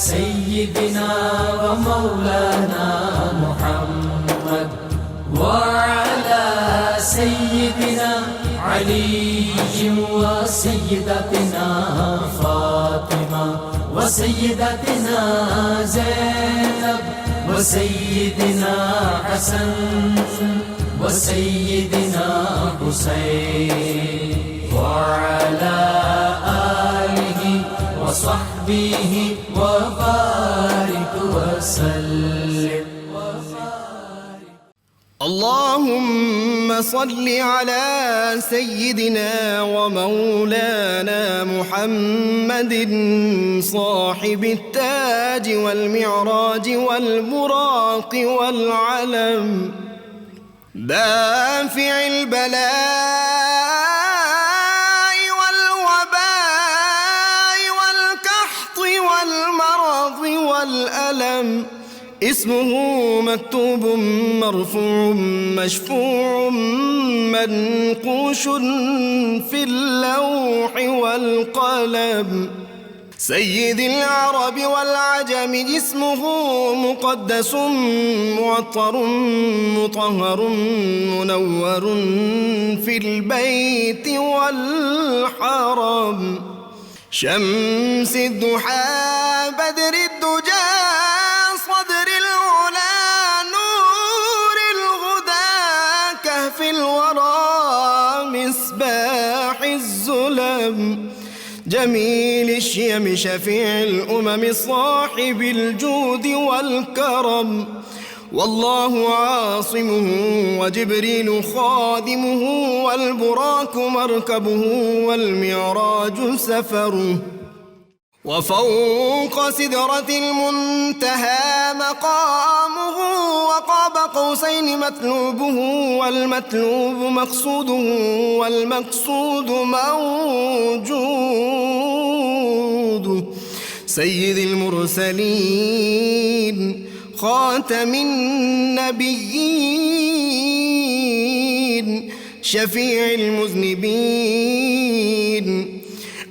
سيدنا ومولانا محمد وعلى سيدنا علي وسيدتنا فاطمة وسيدتنا زينب وسيدنا حسن وسيدنا حسين وعلى آله وصحبه وبارك وسلم. اللهم صل على سيدنا ومولانا محمد صاحب التاج والمعراج والبراق والعلم دافع البلاء والوباء والقحط والمرض والألم اسمه مكتوب مرفوع مشفوع منقوش في اللوح والقلم سيد العرب والعجم اسمه مقدس معطر مطهر منور في البيت والحرم شمس الضحى بدر الدجى صدر العلا نور الهدى كهف الورى مصباح الظلم جميل الشيم شفيع الأمم صاحب الجود والكرم والله عاصمه وجبريل خادمه والبراك مركبه والمعراج سفره وفوق سدرة المنتهى مقامه وقاب قوسين مطلوبه والمطلوب مقصوده والمقصود موجود سيد المرسلين خاتم النبيين شفيع المذنبين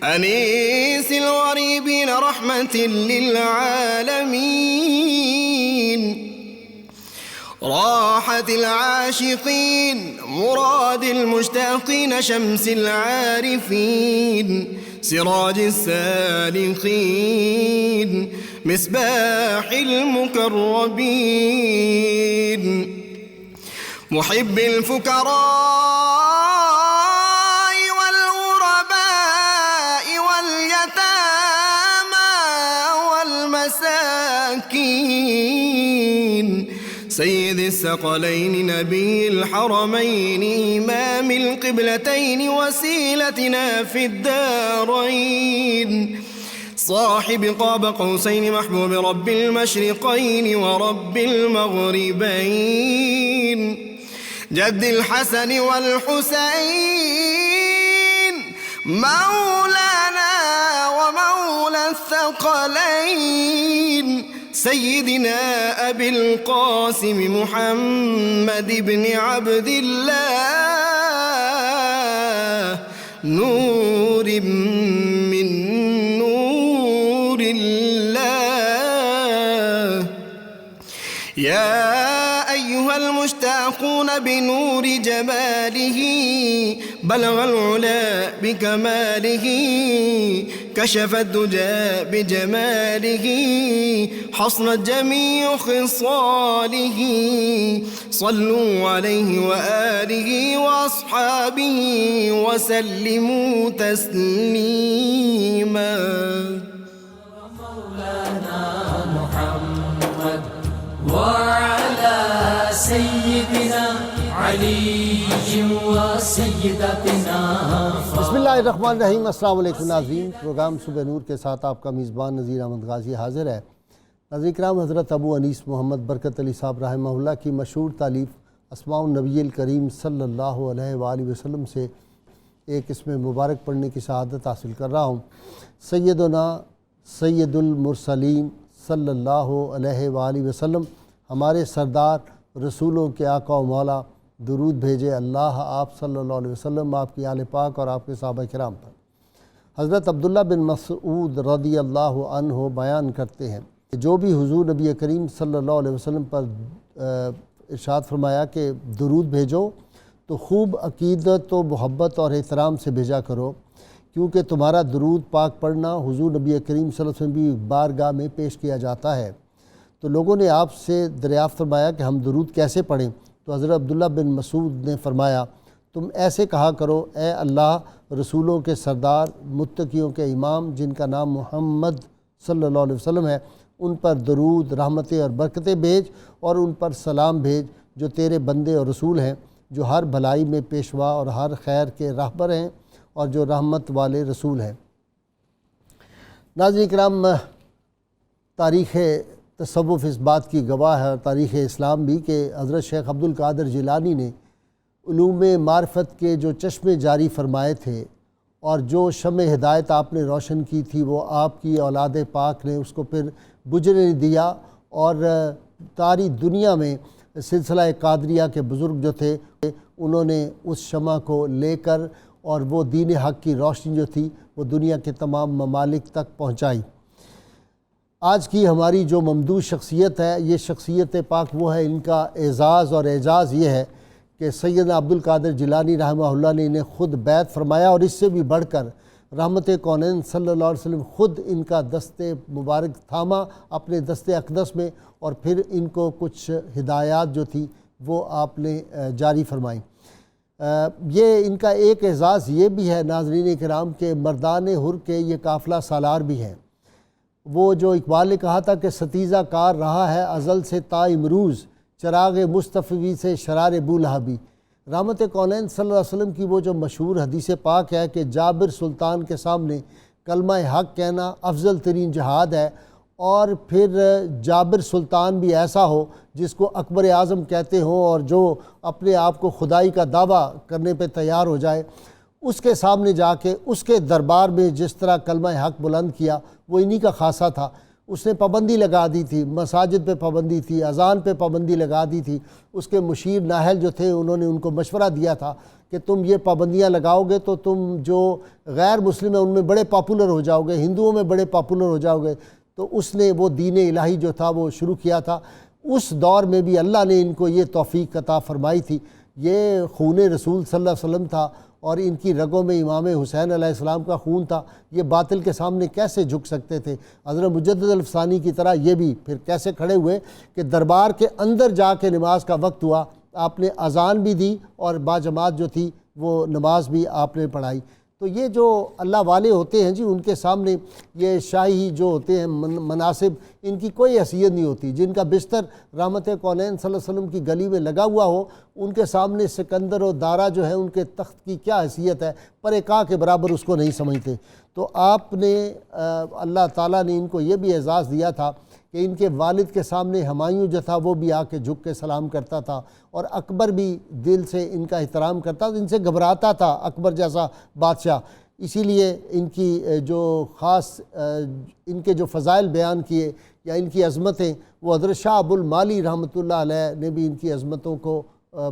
أنيس الغريبين رحمة للعالمين راحة العاشقين مراد المشتاقين شمس العارفين سراج السالكين مصباح المقربين محب الفقراء والغرباء واليتامى والمساكين سيد الثقلين نبي الحرمين إمام القبلتين وسيلتنا في الدارين صاحب قاب قوسين محبوب رب المشرقين ورب المغربين جد الحسن والحسين مولانا ومولى الثقلين سيدنا أبي القاسم محمد بن عبد الله نور من نور الله يا أيها المشتاقون بنور جماله بلغ العلا بكماله كشف الدجى بجماله حصنت جميع خصاله صلوا عليه وآله وأصحابه وسلموا تسليما. مولانا محمد وعلى سيدنا علي وسيدتنا بسم اللہ الرحمن الرحیم. السلام علیکم ناظرین. پروگرام صبح نور کے ساتھ آپ کا میزبان نذیر احمد غازی حاضر ہے. ناظرین کرام، حضرت ابو انیس محمد برکت علی صاحب رحمہ اللہ کی مشہور تالیف اسماء النبی الکریم صلی اللہ علیہ وآلہ وسلم سے ایک اسم مبارک پڑھنے کی سعادت حاصل کر رہا ہوں. سیدنا سید المرسلین صلی اللہ علیہ وآلہ وسلم، ہمارے سردار رسولوں کے آقا و مولا، درود بھیجے اللہ آپ صلی اللہ علیہ وسلم، آپ کی آل پاک اور آپ کے صحابہ کرام پر. حضرت عبداللہ بن مسعود رضی اللہ عنہ بیان کرتے ہیں کہ جو بھی حضور نبی کریم صلی اللہ علیہ وسلم پر ارشاد فرمایا کہ درود بھیجو تو خوب عقیدت و محبت اور احترام سے بھیجا کرو، کیونکہ تمہارا درود پاک پڑھنا حضور نبی کریم صلی اللہ علیہ وسلم کی بارگاہ میں پیش کیا جاتا ہے۔ تو لوگوں نے آپ سے دریافت فرمایا کہ ہم درود کیسے پڑھیں؟ تو حضرت عبداللہ بن مسعود نے فرمایا تم ایسے کہا کرو، اے اللہ رسولوں کے سردار، متقیوں کے امام، جن کا نام محمد صلی اللہ علیہ وسلم ہے، ان پر درود، رحمتیں اور برکتیں بھیج اور ان پر سلام بھیج جو تیرے بندے اور رسول ہیں، جو ہر بھلائی میں پیشوا اور ہر خیر کے راہبر ہیں اور جو رحمت والے رسول ہیں۔ ناظرین کرام، تاریخ تصوف اس بات کی گواہ ہے اور تاریخ اسلام بھی کہ حضرت شیخ عبد القادر جیلانی نے علوم معرفت کے جو چشمے جاری فرمائے تھے اور جو شمع ہدایت آپ نے روشن کی تھی، وہ آپ کی اولاد پاک نے اس کو پھر بجھنے نہیں دیا، اور ساری دنیا میں سلسلہ قادریہ کے بزرگ جو تھے انہوں نے اس شمع کو لے کر اور وہ دین حق کی روشنی جو تھی وہ دنیا کے تمام ممالک تک پہنچائی۔ آج کی ہماری جو ممدوح شخصیت ہے، یہ شخصیت پاک وہ ہے، ان کا اعزاز اور اعجاز یہ ہے کہ سیدنا عبد القادر جیلانی رحمہ اللہ نے انہیں خود بیعت فرمایا، اور اس سے بھی بڑھ کر رحمت کونین صلی اللہ علیہ وسلم خود ان کا دست مبارک تھاما اپنے دست اقدس میں، اور پھر ان کو کچھ ہدایات جو تھی وہ آپ نے جاری فرمائی۔ یہ ان کا ایک اعزاز یہ بھی ہے ناظرین کرام کہ مردان حر کے یہ قافلہ سالار بھی ہیں۔ وہ جو اقبال نے کہا تھا کہ ستیزہ کار رہا ہے ازل سے تا امروز، چراغ مصطفی سے شرار بولہبی۔ رحمت کونین صلی اللہ علیہ وسلم کی وہ جو مشہور حدیث پاک ہے کہ جابر سلطان کے سامنے کلمہ حق کہنا افضل ترین جہاد ہے، اور پھر جابر سلطان بھی ایسا ہو جس کو اکبر اعظم کہتے ہوں اور جو اپنے آپ کو خدائی کا دعویٰ کرنے پہ تیار ہو جائے، اس کے سامنے جا کے اس کے دربار میں جس طرح کلمہ حق بلند کیا وہ انہی کا خاصہ تھا۔ اس نے پابندی لگا دی تھی، مساجد پہ پابندی تھی، اذان پہ پابندی لگا دی تھی۔ اس کے مشیر ناہل جو تھے انہوں نے ان کو مشورہ دیا تھا کہ تم یہ پابندیاں لگاؤ گے تو تم جو غیر مسلم ہیں ان میں بڑے پاپولر ہو جاؤ گے، ہندوؤں میں بڑے پاپولر ہو جاؤ گے۔ تو اس نے وہ دین الہی جو تھا وہ شروع کیا تھا۔ اس دور میں بھی اللہ نے ان کو یہ توفیق عطا فرمائی تھی۔ یہ خون رسول صلی اللہ علیہ وسلم تھا اور ان کی رگوں میں امام حسین علیہ السلام کا خون تھا۔ یہ باطل کے سامنے کیسے جھک سکتے تھے؟ حضرت مجدد الفسانی کی طرح یہ بھی پھر کیسے کھڑے ہوئے کہ دربار کے اندر جا کے نماز کا وقت ہوا، آپ نے اذان بھی دی اور باجماعت جو تھی وہ نماز بھی آپ نے پڑھائی۔ تو یہ جو اللہ والے ہوتے ہیں جی، ان کے سامنے یہ شاہی جو ہوتے ہیں مناصب، ان کی کوئی حیثیت نہیں ہوتی۔ جن کا بستر رحمت کونین صلی اللہ علیہ وسلم کی گلی میں لگا ہوا ہو، ان کے سامنے سکندر و دارا جو ہے ان کے تخت کی کیا حیثیت ہے، پر کاہ کے برابر اس کو نہیں سمجھتے۔ تو آپ نے اللہ تعالیٰ نے ان کو یہ بھی اعزاز دیا تھا کہ ان کے والد کے سامنے ہمایوں جو تھا وہ بھی آ کے جھک کے سلام کرتا تھا، اور اکبر بھی دل سے ان کا احترام کرتا تھا، ان سے گھبراتا تھا اکبر جیسا بادشاہ۔ اسی لیے ان کی جو خاص ان کے جو فضائل بیان کیے یا ان کی عظمتیں، وہ حضرت شاہ ابو المالی رحمۃ اللہ علیہ نے بھی ان کی عظمتوں کو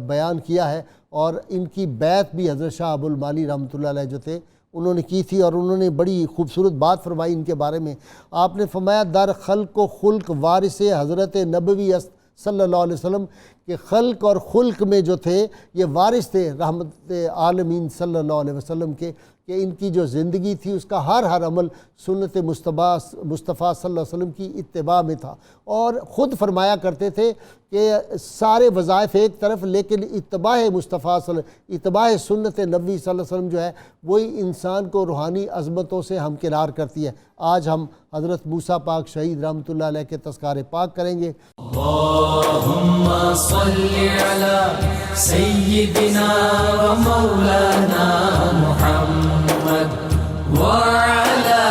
بیان کیا ہے، اور ان کی بیعت بھی حضرت شاہ ابو المالی رحمۃ اللہ علیہ جو تھے انہوں نے کی تھی، اور انہوں نے بڑی خوبصورت بات فرمائی ان کے بارے میں۔ آپ نے فرمایا در خلق و خلق وارث حضرت نبوی صلی اللہ علیہ وسلم، کہ خلق اور خلق میں جو تھے یہ وارث تھے رحمت عالمین صلی اللہ علیہ وسلم کے، کہ ان کی جو زندگی تھی اس کا ہر عمل سنت مصطفیٰ صلی اللہ علیہ وسلم کی اتباع میں تھا، اور خود فرمایا کرتے تھے کہ سارے وظائف ایک طرف، لیکن اتباع مصطفیٰ اتباع سنت نبوی صلی اللہ علیہ وسلم جو ہے وہی انسان کو روحانی عظمتوں سے ہمکنار کرتی ہے۔ آج ہم حضرت موسیٰ پاک شہید رحمۃ اللہ علیہ کے تذکار پاک کریں گے۔ اللہم صلی علی سیدنا و مولانا محمد وعلى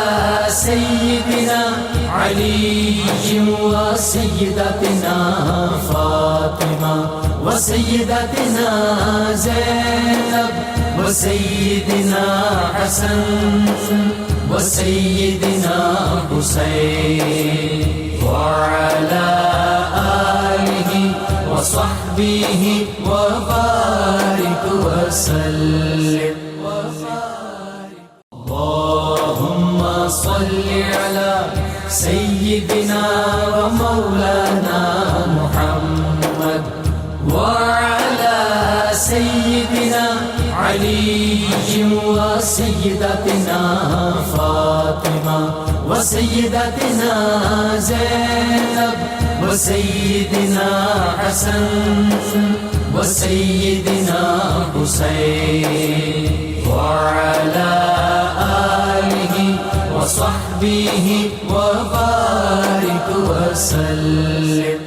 سيدنا علي وسيدتنا فاطمة وسيدتنا زينب وسيدنا حسن وسيدنا حسين وعلى آله وصحبه وبارك وسلم. سيدنا ومولانا محمد وعلى سيدنا علي وسيدتنا فاطمة وسيدتنا زينب وسيدنا حسن وسيدنا حسين وعلى آله وصحبه وبارك وسلم.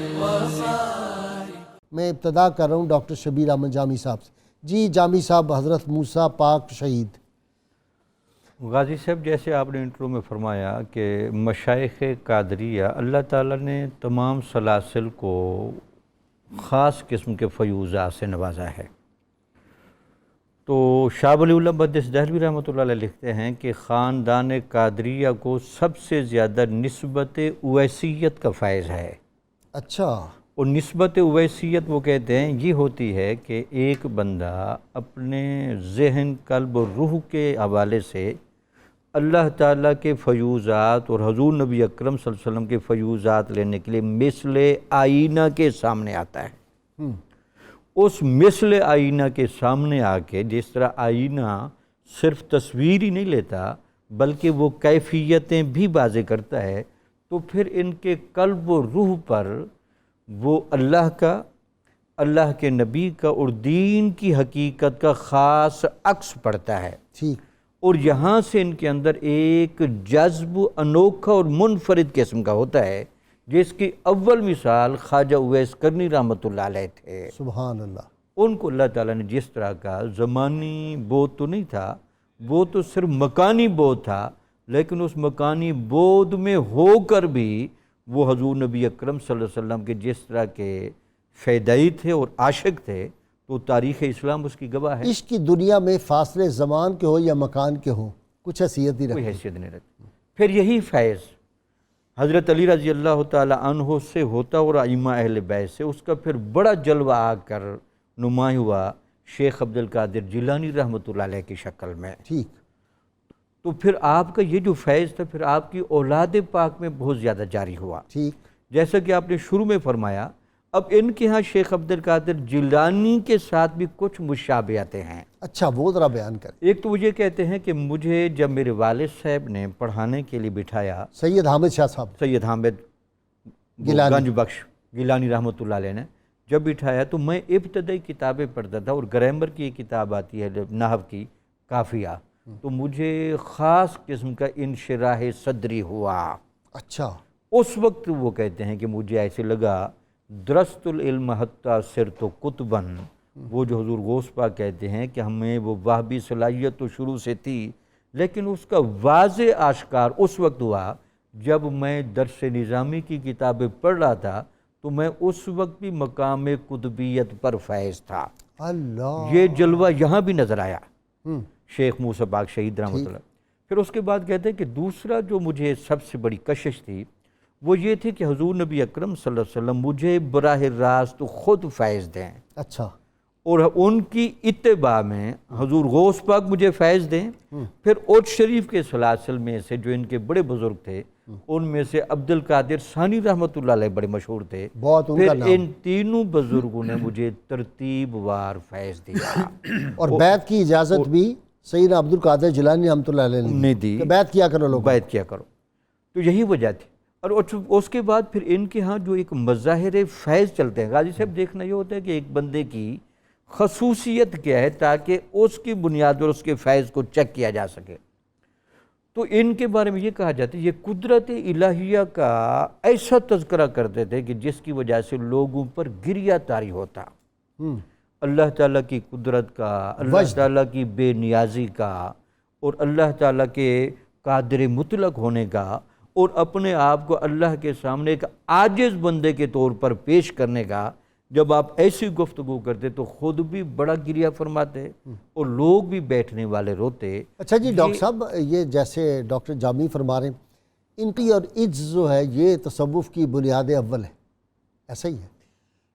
میں ابتدا کر رہا ہوں ڈاکٹر شبیر احمد جامی صاحب سے. جی جامی صاحب، حضرت موسیٰ پاک شہید. غازی صاحب، جیسے آپ نے انٹرو میں فرمایا کہ مشائخ قادریہ اللہ تعالیٰ نے تمام سلاسل کو خاص قسم کے فیوزات سے نوازا ہے. تو شاہ ولی اللہ مقدس دہلوی رحمۃ اللہ علیہ لکھتے ہیں کہ خاندان قادریہ کو سب سے زیادہ نسبت اویسیت کا فیض ہے. اچھا. اور نسبت اویسیت وہ کہتے ہیں یہ ہوتی ہے کہ ایک بندہ اپنے ذہن، قلب اور روح کے حوالے سے اللہ تعالیٰ کے فیوزات اور حضور نبی اکرم صلی اللہ علیہ وسلم کے فیوزات لینے کے لیے مثل آئینہ کے سامنے آتا ہے. اس مثل آئینہ کے سامنے آ کے جس طرح آئینہ صرف تصویر ہی نہیں لیتا بلکہ وہ کیفیتیں بھی واضح کرتا ہے، تو پھر ان کے قلب و روح پر وہ اللہ کا، اللہ کے نبی کا اور دین کی حقیقت کا خاص عکس پڑتا ہے. ٹھیک. اور یہاں سے ان کے اندر ایک جذب انوکھا اور منفرد قسم کا ہوتا ہے، جس کی اول مثال خواجہ اویس کرنی رحمۃ اللہ علیہ تھے. سبحان اللہ. ان کو اللہ تعالیٰ نے جس طرح کا زمانی بود تو نہیں تھا، وہ تو صرف مکانی بود تھا، لیکن اس مکانی بود میں ہو کر بھی وہ حضور نبی اکرم صلی اللہ علیہ وسلم کے جس طرح کے فیدائی تھے اور عاشق تھے، تو تاریخ اسلام اس کی گواہ ہے. عشق کی دنیا میں فاصلے زمان کے ہو یا مکان کے ہوں کچھ حیثیت نہیں کوئی رکھتی. حیثیت نہیں رکھتی. پھر یہی فیض حضرت علی رضی اللہ تعالی عنہ سے ہوتا اور ائمہ اہل بیت سے، اس کا پھر بڑا جلوہ آ کر نمایاں ہوا شیخ عبد القادر جیلانی رحمۃ اللہ علیہ کی شکل میں. ٹھیک. تو پھر آپ کا یہ جو فیض تھا پھر آپ کی اولاد پاک میں بہت زیادہ جاری ہوا. ٹھیک. جیسا کہ آپ نے شروع میں فرمایا، اب ان کے ہاں شیخ عبد القادر جیلانی کے ساتھ بھی کچھ مشابہتیں ہیں. اچھا، وہ ذرا بیان کریں. ایک تو وہ یہ کہتے ہیں کہ مجھے جب میرے والد صاحب نے پڑھانے کے لیے بٹھایا، سید حامد شاہ صاحب، سید حامد گیلانی گنج بخش گیلانی رحمۃ اللہ علیہ نے جب بٹھایا، تو میں ابتدائی کتابیں پڑھتا تھا اور گرامر کی ایک کتاب آتی ہے نحو کی، کافیہ، تو مجھے خاص قسم کا انشراح صدری ہوا. اچھا. اس وقت وہ کہتے ہیں کہ مجھے ایسے لگا درست العلم حتی صرت قطباً، وہ جو حضور غوث پاک کہتے ہیں کہ ہمیں وہ وہبی صلاحیت تو شروع سے تھی، لیکن اس کا واضح آشکار اس وقت ہوا جب میں درس نظامی کی کتابیں پڑھ رہا تھا، تو میں اس وقت بھی مقام قطبیت پر فیض تھا. اللہ. یہ جلوہ یہاں بھی نظر آیا شیخ موسیٰ پاک شہید رحمۃ اللہ. پھر اس کے بعد کہتے ہیں کہ دوسرا جو مجھے سب سے بڑی کشش تھی وہ یہ تھی کہ حضور نبی اکرم صلی اللہ علیہ وسلم مجھے براہ راست خود فیض دیں. اچھا. اور ان کی اتباع میں حضور غوث پاک مجھے فیض دیں. پھر اوت شریف کے سلاسل میں سے جو ان کے بڑے بزرگ تھے، ان میں سے عبد القادر ثانی رحمۃ اللہ علیہ بڑے مشہور تھے. بہت ان کا پھر نام. ان تینوں بزرگوں نے مجھے ترتیب وار فیض دیا. اور بیعت کی اجازت بھی سیدنا عبد القادر جیلانی رحمۃ اللہ علیہ نے دی کہ بیعت کیا کرو لوگ. بیعت کیا کرو. تو یہی وجہ تھی. اور اس کے بعد پھر ان کے ہاں جو ایک مظاہر فیض چلتے ہیں غازی صاحب، دیکھنا یہ ہوتا ہے کہ ایک بندے کی خصوصیت کیا ہے تاکہ اس کی بنیاد پر اس کے فیض کو چیک کیا جا سکے. تو ان کے بارے میں یہ کہا جاتا ہے یہ قدرت الہیہ کا ایسا تذکرہ کرتے تھے کہ جس کی وجہ سے لوگوں پر گریہ طاری ہوتا. اللہ تعالیٰ کی قدرت کا، اللہ تعالیٰ کی بے نیازی کا، اور اللہ تعالیٰ کے قادر مطلق ہونے کا، اور اپنے آپ کو اللہ کے سامنے ایک عاجز بندے کے طور پر پیش کرنے کا. جب آپ ایسی گفتگو کرتے تو خود بھی بڑا گریہ فرماتے اور لوگ بھی بیٹھنے والے روتے. اچھا جی ڈاکٹر صاحب، یہ جیسے ڈاکٹر جامی فرما رہے ہیں، ان کی اور عجز جو ہے یہ تصوف کی بنیاد اول ہے، ایسا ہی ہے؟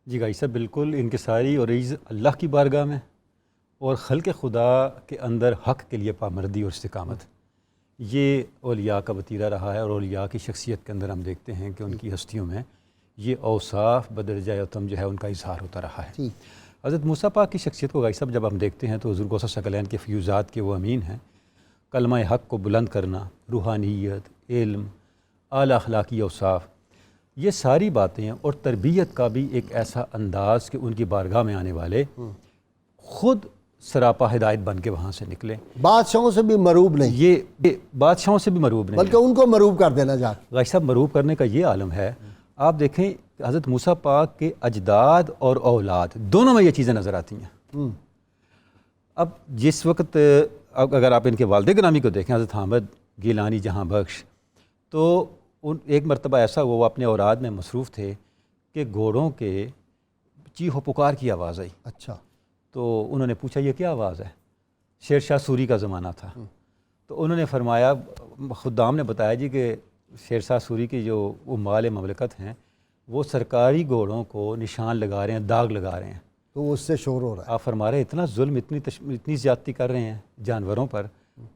جی غازی صاحب بالکل، انکساری اور عجز اللہ کی بارگاہ میں اور خلق خدا کے اندر حق کے لیے پامردی اور استقامت، یہ اولیاء کا وتیرہ رہا ہے، اور اولیاء کی شخصیت کے اندر ہم دیکھتے ہیں کہ ان کی ہستیوں میں یہ اوصاف بدرجہ اتم جو ہے ان کا اظہار ہوتا رہا ہے۔ ٹھیک، حضرت موسیٰ پاک کی شخصیت کو غازی صاحب جب ہم دیکھتے ہیں تو حضور غوث ثقلین کے فیوزات کے وہ امین ہیں۔ کلمہ حق کو بلند کرنا، روحانیت، علم، اعلیٰ اخلاقی اوصاف، یہ ساری باتیں، اور تربیت کا بھی ایک ایسا انداز کہ ان کی بارگاہ میں آنے والے خود سراپا ہدایت بن کے وہاں سے نکلے۔ بادشاہوں سے بھی مروب نہیں، یہ بادشاہوں سے بھی مروب نہیں، بلکہ ان کو مروب کر دینا جا کے۔ غازی صاحب مروب کرنے کا یہ عالم ہے، آپ دیکھیں کہ حضرت موسیٰ پاک کے اجداد اور اولاد دونوں میں یہ چیزیں نظر آتی ہیں۔ اب جس وقت اگر آپ ان کے والد گرامی کو دیکھیں حضرت حامد گیلانی جہاں بخش، تو ایک مرتبہ ایسا ہوا وہ اپنے اوراد میں مصروف تھے کہ گھوڑوں کے چیخ و پکار کی آواز آئی۔ اچھا، تو انہوں نے پوچھا یہ کیا آواز ہے؟ شیر شاہ سوری کا زمانہ تھا۔ تو انہوں نے فرمایا، خدام نے بتایا جی کہ شیر شاہ سوری کی جو مال مملکت ہیں وہ سرکاری گھوڑوں کو نشان لگا رہے ہیں، داغ لگا رہے ہیں۔ تو اس سے شور ہو رہا ہے۔ آپ فرما رہے ہیں اتنا ظلم، اتنی زیادتی کر رہے ہیں جانوروں پر،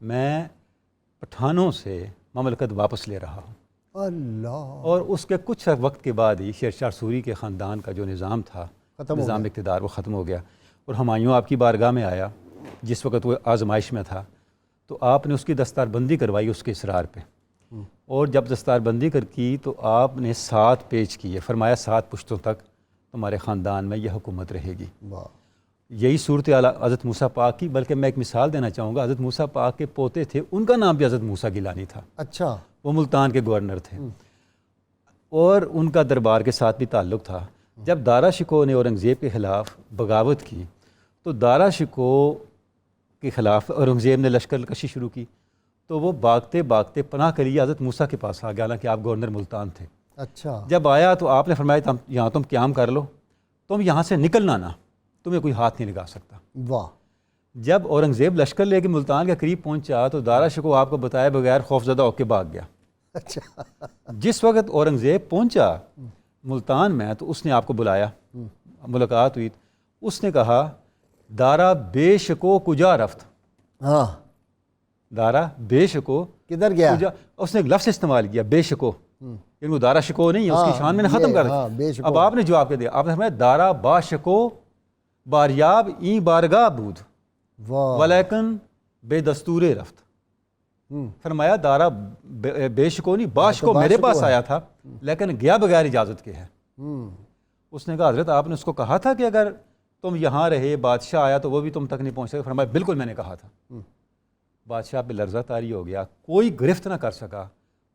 میں پٹھانوں سے مملکت واپس لے رہا ہوں۔ اللہ، اور اس کے کچھ وقت کے بعد ہی شیر شاہ سوری کے خاندان کا جو نظام تھا، نظام اقتدار، وہ ختم ہو گیا، اور ہمایوں آپ کی بارگاہ میں آیا جس وقت وہ آزمائش میں تھا، تو آپ نے اس کی دستار بندی کروائی اس کے اصرار پہ، اور جب دستار بندی کی تو آپ نے 7 پیج کیے، فرمایا 7 پشتوں تک تمہارے خاندان میں یہ حکومت رہے گی۔ واہ، یہی صورتحال حضرت موسیٰ پاک کی، بلکہ میں ایک مثال دینا چاہوں گا، حضرت موسیٰ پاک کے پوتے تھے، ان کا نام بھی حضرت موسیٰ گیلانی تھا، اچھا، وہ ملتان کے گورنر تھے، اور ان کا دربار کے ساتھ بھی تعلق تھا۔ جب دارا شکوہ نے اورنگزیب کے خلاف بغاوت کی تو دارا شکوہ کے خلاف اورنگزیب نے لشکر کشی شروع کی، تو وہ بھاگتے بھاگتے پناہ کے لیے حضرت موسیٰ کے پاس آ گیا، حالانکہ آپ گورنر ملتان تھے۔ اچھا، جب آیا تو آپ نے فرمایا یہاں تم قیام کر لو، تم یہاں سے نکلنا نہ، تمہیں کوئی ہاتھ نہیں لگا سکتا۔ واہ، جب اورنگزیب لشکر لے کے ملتان کے قریب پہنچا تو دارا شکوہ آپ کو بتائے بغیر خوف زدہ ہو کے بھاگ گیا۔ اچھا، جس وقت اورنگزیب پہنچا ملتان میں تو اس نے آپ کو بلایا، ملاقات ہوئی، اس نے کہا دارا بے شکو کجا رفت، ہاں، دارا بے شکو کدھر گیا؟ کجا، اس نے ایک لفظ استعمال کیا بے شکو، یعنی وہ دارا شکو نہیں ہے، اس کی شان میں نے ختم کر بے دی۔ شکو۔ اب آپ نے جواب کیا دیا، آپ نے فرمایا دارا با شکو باریاب این بارگاہ بود واہ، ولیکن بے دستور رفت۔ فرمایا دارا بے شکو نہیں، با شکو میرے پاس آیا تھا لیکن گیا بغیر اجازت کے ہے۔ اس نے کہا حضرت آپ نے اس کو کہا تھا کہ اگر تم یہاں رہے بادشاہ آیا تو وہ بھی تم تک نہیں پہنچ سکے؟ فرمایا بالکل میں نے کہا تھا۔ بادشاہ پہ لرزہ طاری ہو گیا، کوئی گرفت نہ کر سکا،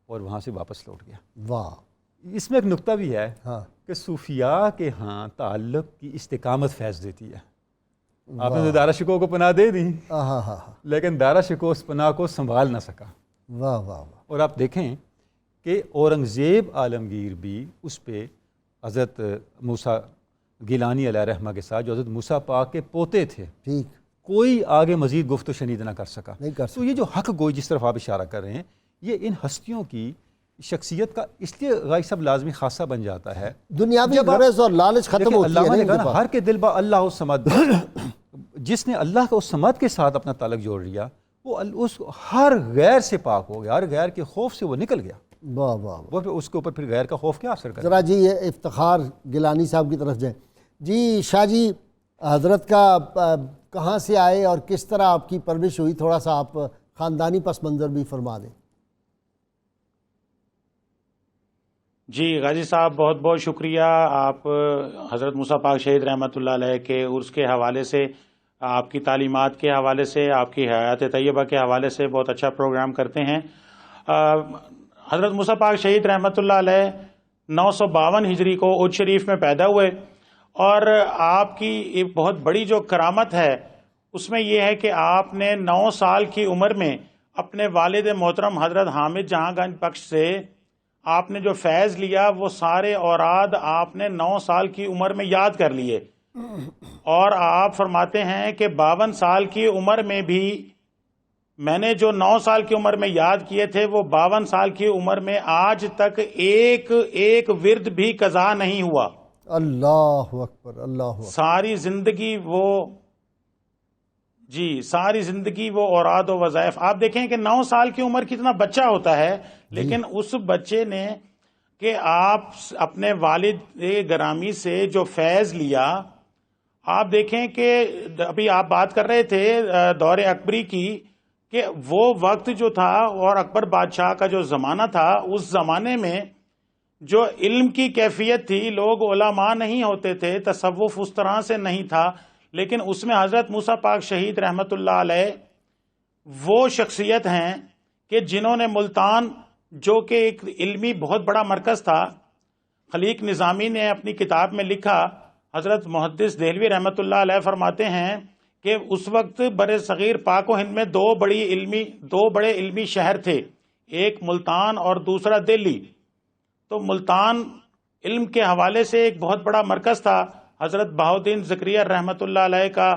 اور وہاں سے واپس لوٹ گیا۔ واہ، اس میں ایک نقطہ بھی ہے ہاں، کہ صوفیاء کے ہاں تعلق کی استقامت فیض دیتی ہے۔ آپ نے تو دارا شکوہ کو پناہ دے دی، ہاں ہاں ہاں، لیکن دارا شکوہ اس پناہ کو سنبھال نہ سکا۔ واہ واہ واہ، اور آپ دیکھیں کہ اورنگزیب عالمگیر بھی اس پہ حضرت موسیٰ گیلانی علیہ رحمہ کے ساتھ، جو حضرت موسیٰ پاک کے پوتے تھے، ٹھیک، کوئی آگے مزید گفت و شنید نہ کر سکا۔ نہیں کر تو سکتا۔ یہ جو حق گوئی جس طرف آپ اشارہ کر رہے ہیں، یہ ان ہستیوں کی شخصیت کا اس لیے غازی صاحب لازمی خاصہ بن جاتا ہے۔ دنیاوی غرض اور لالچ ختم دیکھیں ہوتی ہے علامہ نا نے ان کہا کے نا، پاس۔ ہر کے دل با اللہ الصمد، جس نے اللہ کا اس صمد کے ساتھ اپنا تعلق جوڑ لیا وہ اس ہر غیر سے پاک ہو گیا، ہر غیر کے خوف سے وہ نکل گیا۔ واہ واہ، وہ پھر اس کے اوپر پھر غیر کا خوف کیا اثر کرے؟ ذرا جی یہ افتخار گیلانی صاحب کی طرف جائیں جی۔ شاہ جی، حضرت کا کہاں سے آئے اور کس طرح آپ کی پرورش ہوئی، تھوڑا سا آپ خاندانی پس منظر بھی فرما دیں۔ جی غازی صاحب بہت بہت شکریہ، آپ حضرت موسیٰ پاک شہید رحمۃ اللہ علیہ کے عرس کے حوالے سے، آپ کی تعلیمات کے حوالے سے، آپ کی حیات طیبہ کے حوالے سے بہت اچھا پروگرام کرتے ہیں۔ حضرت موسیٰ پاک شہید رحمۃ اللہ علیہ 952 ہجری کو اود شریف میں پیدا ہوئے، اور آپ کی ایک بہت بڑی جو کرامت ہے اس میں یہ ہے کہ آپ نے 9 سال کی عمر میں اپنے والد محترم حضرت حامد جہاں گنج بخش سے آپ نے جو فیض لیا وہ سارے اوراد آپ نے 9 سال کی عمر میں یاد کر لیے، اور آپ فرماتے ہیں کہ 52 سال کی عمر میں بھی میں نے جو 9 سال کی عمر میں یاد کیے تھے وہ 52 سال کی عمر میں آج تک ایک ورد بھی قضا نہیں ہوا۔ اللہ اکبر، اللہ اکبر۔ ساری زندگی وہ جی ساری زندگی وہ اوراد و وظائف. آپ دیکھیں کہ 9 سال کی عمر کتنا بچہ ہوتا ہے، لیکن اس بچے نے کہ آپ اپنے والد گرامی سے جو فیض لیا، آپ دیکھیں کہ ابھی آپ بات کر رہے تھے دور اکبری کی، کہ وہ وقت جو تھا اور اکبر بادشاہ کا جو زمانہ تھا، اس زمانے میں جو علم کی کیفیت تھی، لوگ علماء نہیں ہوتے تھے، تصوف اس طرح سے نہیں تھا، لیکن اس میں حضرت موسیٰ پاک شہید رحمت اللہ علیہ وہ شخصیت ہیں کہ جنہوں نے ملتان، جو کہ ایک علمی بہت بڑا مرکز تھا، خلیق نظامی نے اپنی کتاب میں لکھا، حضرت محدث دہلوی رحمت اللہ علیہ فرماتے ہیں کہ اس وقت بر صغیر پاک و ہند میں دو بڑے علمی شہر تھے، ایک ملتان اور دوسرا دہلی. تو ملتان علم کے حوالے سے ایک بہت بڑا مرکز تھا. حضرت بہاؤالدین زکریا رحمت اللہ علیہ کا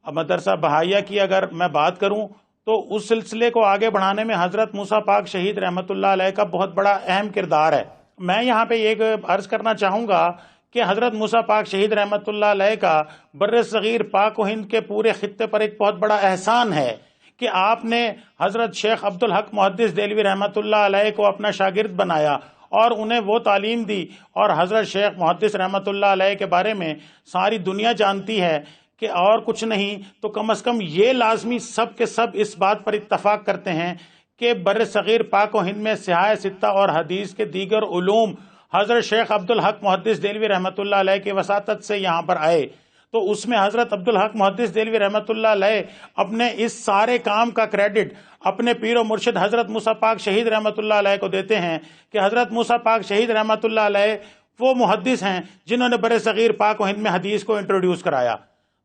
مدرسہ بہائیہ کی اگر میں بات کروں تو اس سلسلے کو آگے بڑھانے میں حضرت موسیٰ پاک شہید رحمت اللہ علیہ کا بہت بڑا اہم کردار ہے. میں یہاں پہ ایک عرض کرنا چاہوں گا کہ حضرت موسیٰ پاک شہید رحمت اللہ علیہ کا بر صغیر پاک و ہند کے پورے خطے پر ایک بہت بڑا احسان ہے کہ آپ نے حضرت شیخ عبدالحق محدث دہلوی رحمت اللہ علیہ کو اپنا شاگرد بنایا اور انہیں وہ تعلیم دی. اور حضرت شیخ محدث رحمت اللہ علیہ کے بارے میں ساری دنیا جانتی ہے کہ اور کچھ نہیں تو کم از کم یہ لازمی سب کے سب اس بات پر اتفاق کرتے ہیں کہ بر صغیر پاک و ہند میں سیاہ ستہ اور حدیث کے دیگر علوم حضرت شیخ عبدالحق محدث دہلوی رحمت اللہ علیہ کی وساطت سے یہاں پر آئے. تو اس میں حضرت عبدالحق محدث دہلوی رحمت اللہ علیہ اپنے اس سارے کام کا کریڈٹ اپنے پیر و مرشد حضرت موسیٰ پاک شہید رحمت اللہ علیہ کو دیتے ہیں کہ حضرت موسیٰ پاک شہید رحمت اللہ علیہ وہ محدث ہیں جنہوں نے بر صغیر پاک و ہند میں حدیث کو انٹروڈیوس کرایا.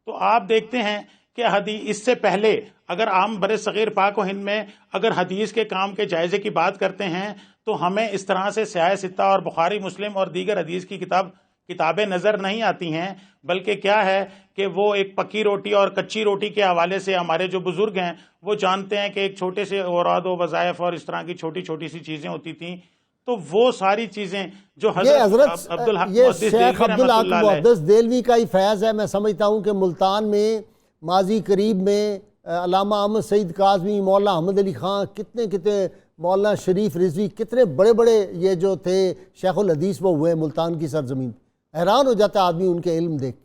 تو آپ دیکھتے ہیں کہ اس سے پہلے اگر ہم بر صغیر پاک و ہند میں اگر حدیث کے کام کے جائزے کی بات کرتے ہیں تو ہمیں اس طرح سے سیاہ ستہ اور بخاری مسلم اور دیگر حدیث کی کتابیں نظر نہیں آتی ہیں، بلکہ کیا ہے کہ وہ ایک پکی روٹی اور کچی روٹی کے حوالے سے ہمارے جو بزرگ ہیں وہ جانتے ہیں کہ ایک چھوٹے سے اوراد و وظائف اور اس طرح کی چھوٹی چھوٹی سی چیزیں ہوتی تھیں. تو وہ ساری چیزیں جو حضرت عبدالحق محدث دہلوی کا ہی فیض ہے. میں سمجھتا ہوں کہ ملتان میں ماضی قریب میں علامہ احمد سعید کاظمی، مولانا احمد علی خان، کتنے مولانا شریف رضوی، کتنے بڑے بڑے یہ جو تھے شیخ الحدیث وہ ہوئے ملتان کی سرزمین. حیران ہو جاتا آدمی ان کے علم دیکھ.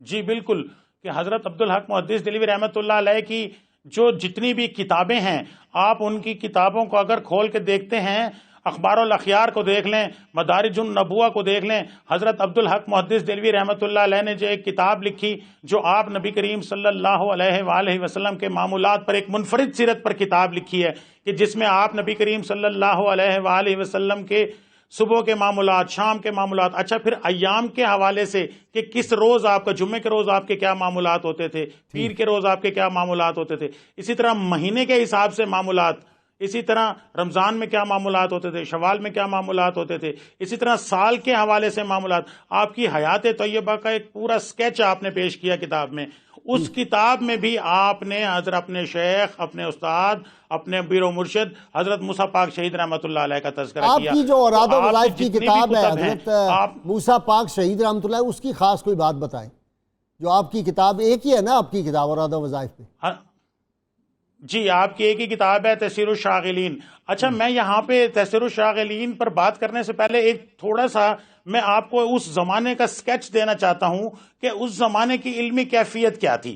جی بالکل، کہ حضرت عبدالحق محدث دہلوی رحمت اللہ علیہ کی جو جتنی بھی کتابیں ہیں، آپ ان کی کتابوں کو اگر کھول کے دیکھتے ہیں، اخبار الاخیار کو دیکھ لیں، مدارج النبوہ کو دیکھ لیں، حضرت عبدالحق محدث دہلوی رحمت اللہ علیہ نے جو ایک کتاب لکھی جو آپ نبی کریم صلی اللہ علیہ وآلہ وسلم کے معمولات پر ایک منفرد سیرت پر کتاب لکھی ہے، کہ جس میں آپ نبی کریم صلی اللہ علیہ وآلہ وسلم کے صبح کے معمولات، شام کے معمولات، اچھا پھر ایام کے حوالے سے کہ کس روز آپ کا، جمعے کے روز آپ کے کیا معمولات ہوتے تھے، پیر کے روز آپ کے کیا معمولات ہوتے تھے، اسی طرح مہینے کے حساب سے معمولات، اسی طرح رمضان میں کیا معمولات ہوتے تھے، شوال میں کیا معمولات ہوتے تھے، اسی طرح سال کے حوالے سے معمولات. آپ کی حیات طیبہ کا ایک پورا سکیچ آپ نے پیش کیا کتاب میں. اس کتاب میں بھی آپ نے حضرت اپنے شیخ، اپنے استاد، اپنے پیر و مرشد حضرت موسیٰ پاک شہید رحمت اللہ علیہ کا تذکرہ کیا. آپ کی جو اوراد و وظائف کی کتاب ہے حضرت موسیٰ پاک شہید رحمت اللہ، اس کی خاص کوئی بات بتائیں. جو آپ کی کتاب ایک ہی ہے نا، آپ کی کتاب اوراد و وظائف پہ؟ جی آپ کی ایک ہی کتاب ہے تیسیر الشاغلین. اچھا میں یہاں پہ تیسیر الشاغلین پر بات کرنے سے پہلے ایک تھوڑا سا میں آپ کو اس زمانے کا سکیچ دینا چاہتا ہوں کہ اس زمانے کی علمی کیفیت کیا تھی.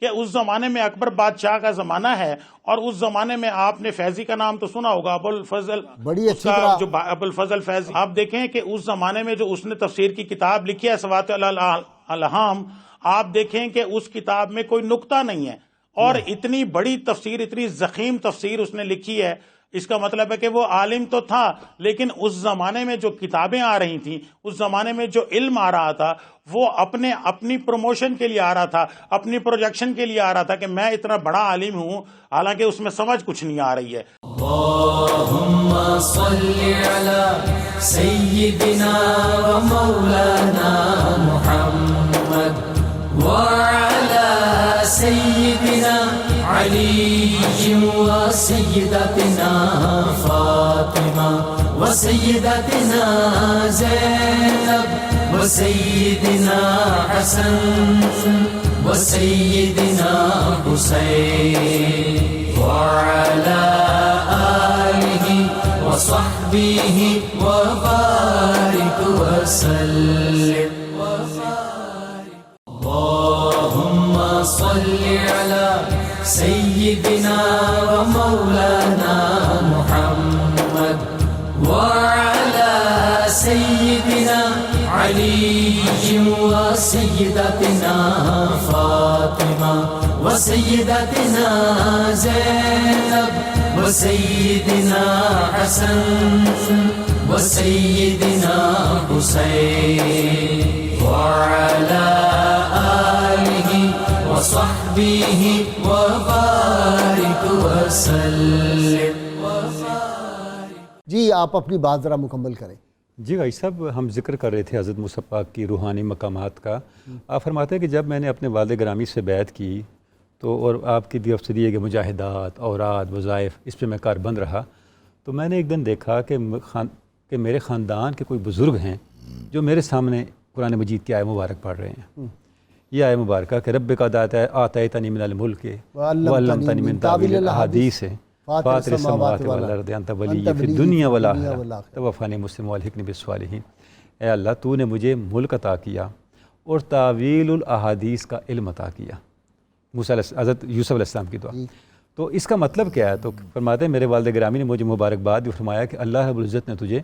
کہ اس زمانے میں اکبر بادشاہ کا زمانہ ہے، اور اس زمانے میں آپ نے فیضی کا نام تو سنا ہوگا، ابو الفضل، بڑی اچھی طرح جو ابو الفضل فیضی. آپ دیکھیں کہ اس زمانے میں جو اس نے تفسیر کی کتاب لکھی ہے سوات الالہام، آپ دیکھیں کہ اس کتاب میں کوئی نقطہ نہیں ہے، اور اتنی بڑی تفسیر، اتنی ضخیم تفسیر اس نے لکھی ہے. اس کا مطلب ہے کہ وہ عالم تو تھا، لیکن اس زمانے میں جو کتابیں آ رہی تھیں، اس زمانے میں جو علم آ رہا تھا، وہ اپنی پروموشن کے لیے آ رہا تھا، اپنی پروجیکشن کے لیے آ رہا تھا کہ میں اتنا بڑا عالم ہوں، حالانکہ اس میں سمجھ کچھ نہیں آ رہی ہے. اللہم صلی علی سیدنا و مولانا محمد وعلى سيدنا علي وسيدتنا فاطمة وسيدتنا زينب وسيدنا حسن وسيدنا حسين وعلى آله وصحبه وبارك وسلم اللهم صل على سيدنا ومولانا محمد وعلى سيدنا علي وسيدتنا فاطمة وسيدتنا زينب وسيدنا حسن وسيدنا حسين وعلى آله وصحبه وبارك وسلم. جی آپ اپنی بات ذرا مکمل کریں. جی بھائی صاحب، ہم ذکر کر رہے تھے حضرت موسیٰ پاک کی روحانی مقامات کا. آپ فرماتے ہیں کہ جب میں نے اپنے والد گرامی سے بیعت کی تو اور آپ کی طرف سے دیے گئے مجاہدات، اوراد، وظائف، اس پہ میں کاربند رہا، تو میں نے ایک دن دیکھا کہ میرے خاندان کے کوئی بزرگ ہیں جو میرے سامنے قرآن مجید کی آیت مبارک پڑھ رہے ہیں. یہ آیت مبارکہ کہ رب کا آتیتنی من الملک وعلمتنی من تعویل الاحادیث فاطر السماوات والارض انت ولی فی الدنیا والآخرہ توفانی مسلم والحقنی بالصالحین. اے اللہ، تو نے مجھے ملک عطا کیا اور تعویل الاحادیث کا علم عطا کیا. حضرت یوسف علیہ السلام کی دعا. تو اس کا مطلب کیا ہے؟ تو فرماتے ہیں میرے والد گرامی نے مجھے مبارکباد بھی فرمایا کہ اللہ رب العزت نے تجھے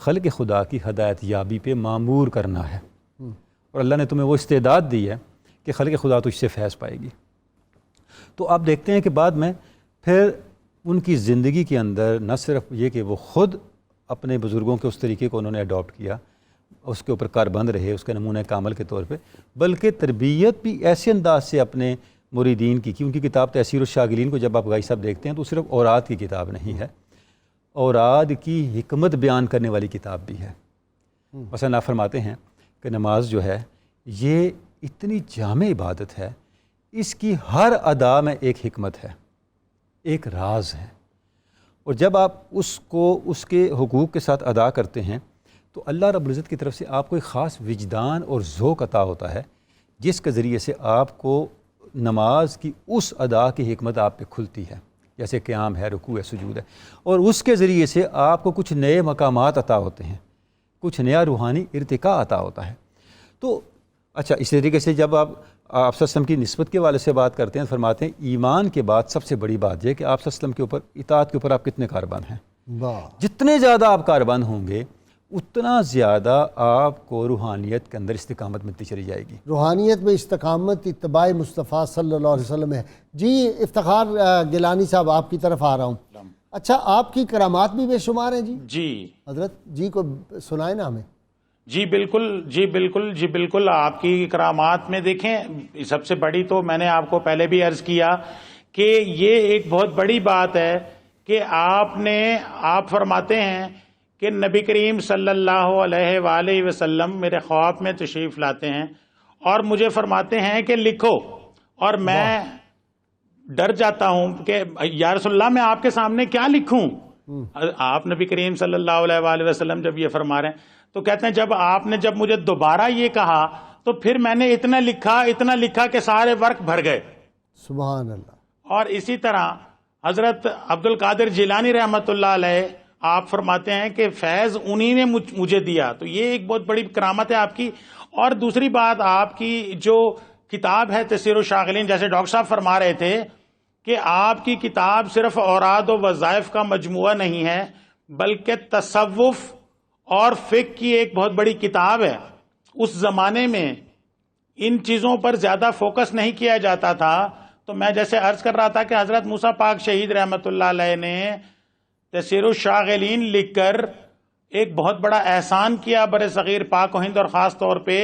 خلق خدا کی ہدایت یابی پہ معمور کرنا ہے، اور اللہ نے تمہیں وہ استعداد دی ہے کہ خلق خدا تجھ سے فیض پائے گی. تو آپ دیکھتے ہیں کہ بعد میں پھر ان کی زندگی کے اندر نہ صرف یہ کہ وہ خود اپنے بزرگوں کے اس طریقے کو انہوں نے اڈاپٹ کیا، اس کے اوپر کاربند رہے اس کے نمونہ کامل کے طور پہ، بلکہ تربیت بھی ایسے انداز سے اپنے مریدین کی ان کی کتاب تیسیر الشاغلین کو جب آپ غائی صاحب دیکھتے ہیں تو صرف اوراد کی کتاب نہیں ہے، اوراد کی حکمت بیان کرنے والی کتاب بھی ہے. مثلا آپ فرماتے ہیں کہ نماز جو ہے یہ اتنی جامع عبادت ہے، اس کی ہر ادا میں ایک حکمت ہے، ایک راز ہے، اور جب آپ اس کو اس کے حقوق کے ساتھ ادا کرتے ہیں تو اللہ رب العزت کی طرف سے آپ کو ایک خاص وجدان اور ذوق عطا ہوتا ہے، جس کے ذریعے سے آپ کو نماز کی اس ادا کی حکمت آپ پہ کھلتی ہے، جیسے قیام ہے، رکوع ہے، سجود ہے، اور اس کے ذریعے سے آپ کو کچھ نئے مقامات عطا ہوتے ہیں، کچھ نیا روحانی ارتقاء عطا ہوتا ہے. تو اچھا، اس طریقے سے جب آپ صلی اللہ علیہ وسلم کی نسبت کے والے سے بات کرتے ہیں، فرماتے ہیں ایمان کے بعد سب سے بڑی بات یہ کہ آپ صلی اللہ علیہ وسلم کے اوپر اطاعت کے اوپر آپ کتنے کاربند ہیں. جتنے زیادہ آپ کاربند ہوں گے اتنا زیادہ آپ کو روحانیت کے اندر استقامت ملتی چلی جائے گی. روحانیت میں استقامت اتباع مصطفیٰ صلی اللہ علیہ وسلم ہے. جی افتخار گیلانی صاحب، آپ کی طرف آ رہا ہوں. اچھا، آپ کی کرامات بھی بے شمار ہیں جی؟ جی حضرت جی کو سنائیں نا ہمیں. جی بالکل، جی بالکل، جی بالکل. آپ کی کرامات میں دیکھیں، سب سے بڑی تو میں نے آپ کو پہلے بھی عرض کیا کہ یہ ایک بہت بڑی بات ہے کہ آپ فرماتے ہیں کہ نبی کریم صلی اللہ علیہ وآلہ وسلم میرے خواب میں تشریف لاتے ہیں اور مجھے فرماتے ہیں کہ لکھو، اور میں ڈر جاتا ہوں کہ یا رسول اللہ میں آپ کے سامنے کیا لکھوں. آپ نبی کریم صلی اللہ علیہ وآلہ وسلم جب یہ فرما رہے ہیں تو کہتے ہیں جب آپ نے جب مجھے دوبارہ یہ کہا تو پھر میں نے اتنا لکھا کہ سارے ورق بھر گئے. سبحان اللہ. اور اسی طرح حضرت عبد القادر جیلانی رحمۃ اللہ علیہ آپ فرماتے ہیں کہ فیض انہی نے مجھے دیا. تو یہ ایک بہت بڑی کرامت ہے آپ کی. اور دوسری بات، آپ کی جو کتاب ہے تیسیر الشاغلین، جیسے ڈاکٹر صاحب فرما رہے تھے کہ آپ کی کتاب صرف اوراد و وظائف کا مجموعہ نہیں ہے بلکہ تصوف اور فقہ کی ایک بہت بڑی کتاب ہے. اس زمانے میں ان چیزوں پر زیادہ فوکس نہیں کیا جاتا تھا. تو میں جیسے عرض کر رہا تھا کہ حضرت موسیٰ پاک شہید رحمۃ اللہ علیہ نے تیسیر الشاغلین لکھ کر ایک بہت بڑا احسان کیا بر صغیر پاک و ہند، اور خاص طور پہ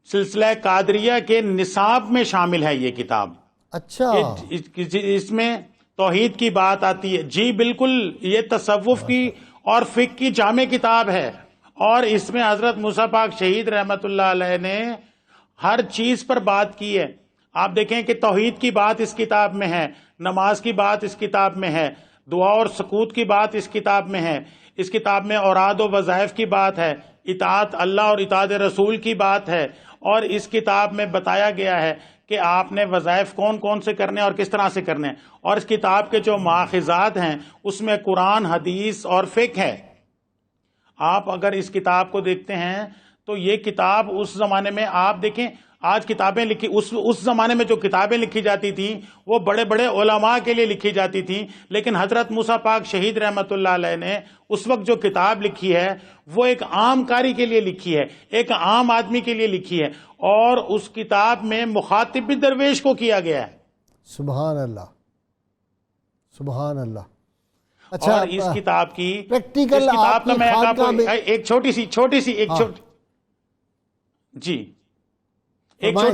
سلسلہ قادریہ کے نصاب میں شامل ہے یہ کتاب. اچھا، اس میں توحید کی بات آتی ہے. جی بالکل، یہ تصوف کی اور فقہ کی جامع کتاب ہے، اور اس میں حضرت موسیٰ پاک شہید رحمۃ اللہ علیہ نے ہر چیز پر بات کی ہے. آپ دیکھیں کہ توحید کی بات اس کتاب میں ہے، نماز کی بات اس کتاب میں ہے، دعا اور سکوت کی بات اس کتاب میں ہے، اس کتاب میں اوراد و وظائف کی بات ہے، اطاعت اللہ اور اطاعت رسول کی بات ہے، اور اس کتاب میں بتایا گیا ہے کہ آپ نے وظائف کون کون سے کرنے اور کس طرح سے کرنے، اور اس کتاب کے جو ماخذات ہیں اس میں قرآن، حدیث اور فقہ ہے۔ آپ اگر اس کتاب کو دیکھتے ہیں تو یہ کتاب اس زمانے میں، آپ دیکھیں آج کتابیں لکھی، اس زمانے میں جو کتابیں لکھی جاتی تھیں وہ بڑے بڑے علماء کے لیے لکھی جاتی تھیں، لیکن حضرت موسیٰ پاک شہید رحمۃ اللہ علیہ نے اس وقت جو کتاب لکھی ہے وہ ایک عام کاری کے لیے لکھی ہے، ایک عام آدمی کے لیے لکھی ہے، اور اس کتاب میں مخاطب بھی درویش کو کیا گیا ہے۔ سبحان اللہ، سبحان اللہ۔ اچھا، اور اس کتاب کی پریکٹیکل اس کتاب کا میں آپ کو خانقاہ میں ایک چھوٹی سی چھوٹی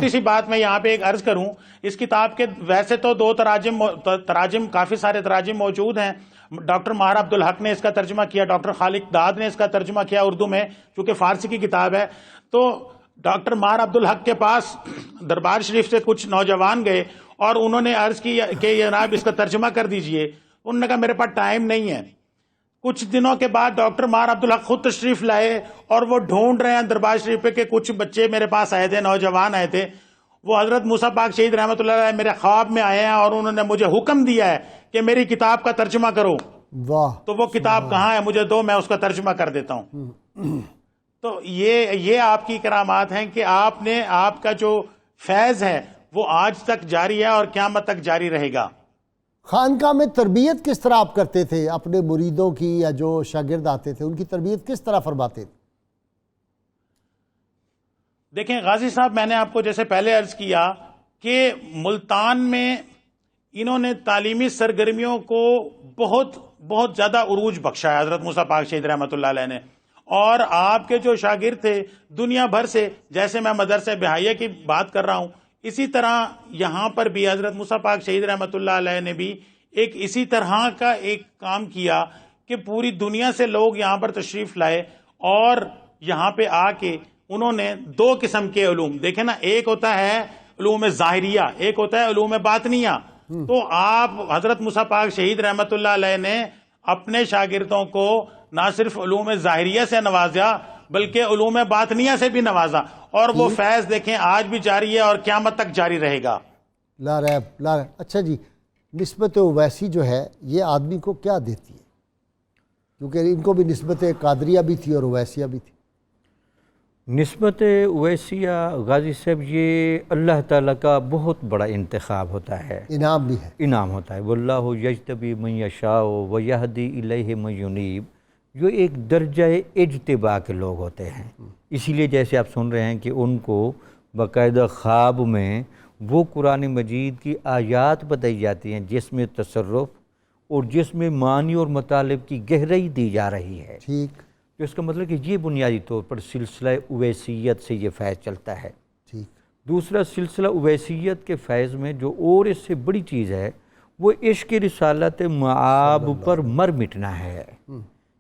سی بات میں یہاں پہ ایک عرض کروں۔ اس کتاب کے ویسے تو دو تراجم کافی سارے تراجم موجود ہیں۔ ڈاکٹر ماہر عبدالحق نے اس کا ترجمہ کیا، ڈاکٹر خالق داد نے اس کا ترجمہ کیا اردو میں، چونکہ فارسی کی کتاب ہے۔ تو ڈاکٹر ماہر عبدالحق کے پاس دربار شریف سے کچھ نوجوان گئے اور انہوں نے عرض کی کہ جناب اس کا ترجمہ کر دیجئے۔ انہوں نے کہا میرے پاس ٹائم نہیں ہے۔ کچھ دنوں کے بعد ڈاکٹر ماہر عبدالحق خود تشریف لائے اور وہ ڈھونڈ رہے ہیں دربار شریف پہ کہ کچھ بچے میرے پاس آئے تھے، نوجوان آئے تھے، وہ حضرت موسیٰ پاک شہید رحمۃ اللہ علیہ میرے خواب میں آئے ہیں اور انہوں نے مجھے حکم دیا ہے کہ میری کتاب کا ترجمہ کرو۔ واہ، تو وہ کتاب کہاں ہے؟ مجھے دو، میں اس کا ترجمہ کر دیتا ہوں۔ تو یہ آپ کی کرامات ہیں کہ آپ کا جو فیض ہے وہ آج تک جاری ہے اور قیامت تک جاری رہے گا۔ خانقاہ میں تربیت کس طرح آپ کرتے تھے اپنے مریدوں کی، یا جو شاگرد آتے تھے ان کی تربیت کس طرح فرماتے تھے؟ دیکھیں غازی صاحب، میں نے آپ کو جیسے پہلے عرض کیا کہ ملتان میں انہوں نے تعلیمی سرگرمیوں کو بہت بہت زیادہ عروج بخشا ہے حضرت موسیٰ پاک شہید رحمۃ اللہ علیہ نے، اور آپ کے جو شاگرد تھے دنیا بھر سے، جیسے میں مدرسہ بہائیہ کی بات کر رہا ہوں، اسی طرح یہاں پر بھی حضرت موسیٰ پاک شہید رحمۃ اللہ علیہ نے بھی ایک اسی طرح کا ایک کام کیا کہ پوری دنیا سے لوگ یہاں پر تشریف لائے، اور یہاں پہ آ کے انہوں نے دو قسم کے علوم دیکھیں نا، ایک ہوتا ہے علوم ظاہریہ، ایک ہوتا ہے علوم باطنیہ۔ تو آپ حضرت موسیٰ پاک شہید رحمۃ اللہ علیہ نے اپنے شاگردوں کو نہ صرف علوم ظاہریہ سے نوازا بلکہ علوم باطنیہ سے بھی نوازا، اور وہ فیض دیکھیں آج بھی جاری ہے اور قیامت تک جاری رہے گا۔ لا ریب۔ اچھا جی، نسبت اویسی جو ہے یہ آدمی کو کیا دیتی ہے؟ کیونکہ ان کو بھی نسبت قادریہ بھی تھی اور اویسیہ بھی تھی۔ نسبت اویسیہ غازی صاحب یہ اللہ تعالیٰ کا بہت بڑا انتخاب ہوتا ہے، انعام بھی ہے، انعام ہوتا ہے۔ واللہ یجتبی من یشاء ویہدی الیہ من ینیب، جو ایک درجہ اجتباء کے لوگ ہوتے ہیں۔ اسی لیے جیسے آپ سن رہے ہیں کہ ان کو باقاعدہ خواب میں وہ قرآن مجید کی آیات بتائی جاتی ہیں جس میں تصرف اور جس میں معنی اور مطالب کی گہرائی دی جا رہی ہے۔ ٹھیک، تو اس کا مطلب کہ یہ بنیادی طور پر سلسلہ اویسیت سے یہ فیض چلتا ہے۔ ٹھیک۔ دوسرا سلسلہ اویسیت کے فیض میں جو اور اس سے بڑی چیز ہے وہ عشق رسالت معاب پر مر مٹنا ہے،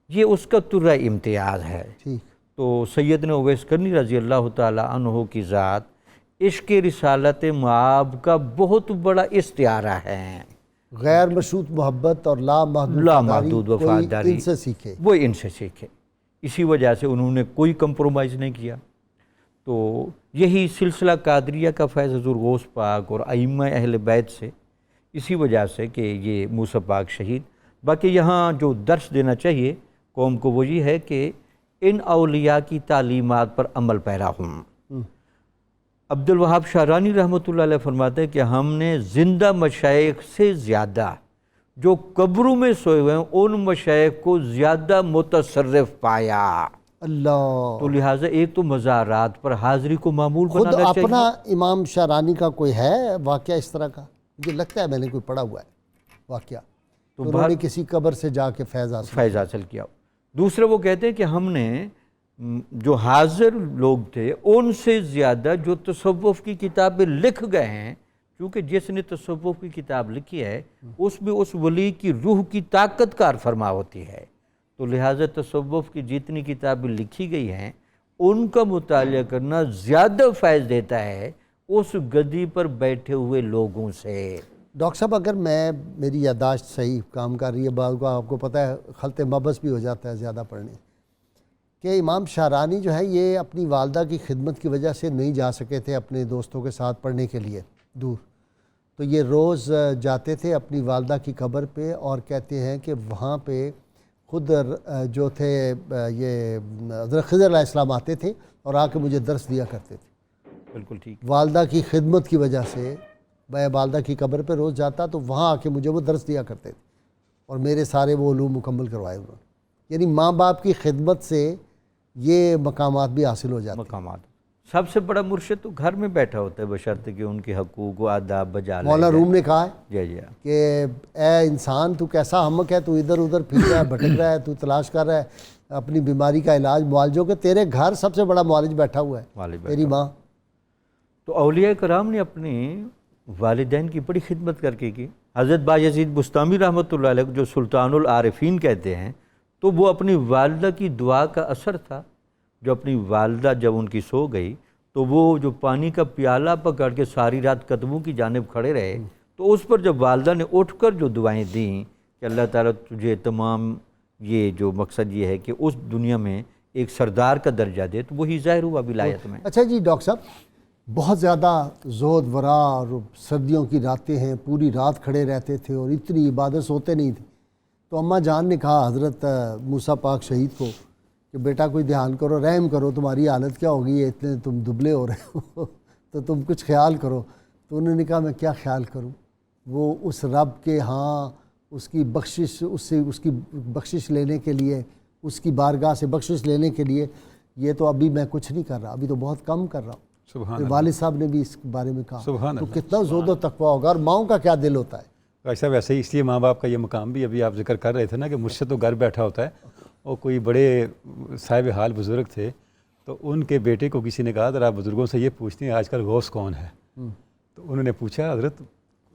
یہ اس کا ترہ امتیاز ہے۔ ٹھیک۔ تو سیدنا اویس کرنی رضی اللہ تعالی عنہ کی ذات عشق رسالت معاب کا بہت بڑا استعارہ ہے۔ غیر مشروط محبت اور لامحدود وفاداری ان سے سیکھے، وہ ان سے سیکھے، اسی وجہ سے انہوں نے کوئی کمپرومائز نہیں کیا۔ تو یہی سلسلہ قادریہ کا فیض حضور غوث پاک اور ائمہ اہل بیت سے، اسی وجہ سے کہ یہ موسیٰ پاک شہید۔ باقی یہاں جو درس دینا چاہیے قوم کو وہ یہ ہے کہ ان اولیاء کی تعلیمات پر عمل پیرا ہوں۔ عبد الوہاب شعرانی رحمۃ اللہ علیہ فرماتے ہیں کہ ہم نے زندہ مشائخ سے زیادہ جو قبروں میں سوئے ہوئے ہیں ان مشائخ کو زیادہ متصرف پایا۔ اللہ، تو لہٰذا ایک تو مزارات پر حاضری کو معمول خود بنانا چاہیے۔ اپنا امام شعرانی کا کوئی ہے واقعہ اس طرح کا؟ مجھے لگتا ہے میں نے کوئی پڑھا ہوا ہے واقعہ، تو انہوں نے کسی قبر سے جا کے فیض حاصل کیا۔ دوسرے وہ کہتے ہیں کہ ہم نے جو حاضر لوگ تھے ان سے زیادہ جو تصوف کی کتابیں لکھ گئے ہیں، کیونکہ جس نے تصوف کی کتاب لکھی ہے اس میں اس ولی کی روح کی طاقت کار فرما ہوتی ہے، تو لہٰذا تصوف کی جتنی کتابیں لکھی گئی ہیں ان کا مطالعہ کرنا زیادہ فیض دیتا ہے اس گدی پر بیٹھے ہوئے لوگوں سے۔ ڈاکٹر صاحب، اگر میری یادداشت صحیح کام کر رہی ہے، بعض کو آپ کو پتہ ہے خلط مبس بھی ہو جاتا ہے زیادہ پڑھنے، کہ امام شارانی جو ہے یہ اپنی والدہ کی خدمت کی وجہ سے نہیں جا سکے تھے اپنے دوستوں کے ساتھ پڑھنے کے لیے دور، تو یہ روز جاتے تھے اپنی والدہ کی قبر پہ، اور کہتے ہیں کہ وہاں پہ خود جو تھے یہ حضرت خضر علیہ السلام آتے تھے اور آ کے مجھے درس دیا کرتے تھے۔ بالکل ٹھیک۔ والدہ کی خدمت کی وجہ سے میں والدہ کی قبر پہ روز جاتا تو وہاں آ کے مجھے وہ درس دیا کرتے تھے، اور میرے سارے وہ علوم مکمل کروائے انہوں نے۔ یعنی ماں باپ کی خدمت سے یہ مقامات بھی حاصل ہو جاتے ہیں۔ مقامات سب سے بڑا مرشد تو گھر میں بیٹھا ہوتا ہے، بشرطے کہ ان کے حقوق و آداب بجا لائے مولانا روم نے کہا ہے جی جی کہ اے انسان تو کیسا ہمک ہے، تو ادھر ادھر پھر رہا ہے، بھٹک رہا ہے، تو تلاش کر رہا ہے اپنی بیماری کا علاج معالجوں کے، تیرے گھر سب سے بڑا معالج بیٹھا ہوا ہے، والد تیری ماں۔ تو اولیاء کرام نے اپنے والدین کی بڑی خدمت کر کے کی۔ حضرت بایزید بستامی رحمۃ اللہ علیہ جو سلطان العارفین کہتے ہیں، تو وہ اپنی والدہ کی دعا کا اثر تھا، جو اپنی والدہ جب ان کی سو گئی تو وہ جو پانی کا پیالہ پکڑ کے ساری رات قدموں کی جانب کھڑے رہے، تو اس پر جب والدہ نے اٹھ کر جو دعائیں دیں کہ اللہ تعالیٰ تجھے تمام، یہ جو مقصد یہ ہے کہ اس دنیا میں ایک سردار کا درجہ دے، تو وہی ظاہر ہوا ولایت میں۔ اچھا جی ڈاکٹر صاحب، بہت زیادہ زہد ورا اور سردیوں کی راتیں ہیں، پوری رات کھڑے رہتے تھے اور اتنی عبادت سوتے نہیں تھے، تو اماں جان نے کہا حضرت موسیٰ پاک شہید کو کہ بیٹا کوئی دھیان کرو، رحم کرو، تمہاری حالت کیا ہوگی، اتنے تم دبلے ہو رہے ہو تو تم کچھ خیال کرو۔ تو انہوں نے کہا میں کیا خیال کروں، وہ اس رب کے ہاں اس کی بخشش، اس کی بخشش لینے کے لیے، اس کی بارگاہ سے بخشش لینے کے لیے، یہ تو ابھی میں کچھ نہیں کر رہا، ابھی تو بہت کم کر رہا ہوں۔ سبحان پھر والد صاحب نے بھی اس بارے میں کہا، سبحان تو اللہ۔ کتنا زہد و تقویٰ ہوگا، اور ماؤں کا کیا دل ہوتا ہے۔ ڈاکٹر صاحب ایسے ہی اس لیے ماں باپ کا یہ مقام بھی ابھی آپ ذکر کر رہے تھے نا کہ مرشد تو گھر بیٹھا ہوتا ہے، اور کوئی بڑے صاحب حال بزرگ تھے، تو ان کے بیٹے کو کسی نے کہا ذرا بزرگوں سے یہ پوچھتے ہیں آج کل غوث کون ہے، تو انہوں نے پوچھا حضرت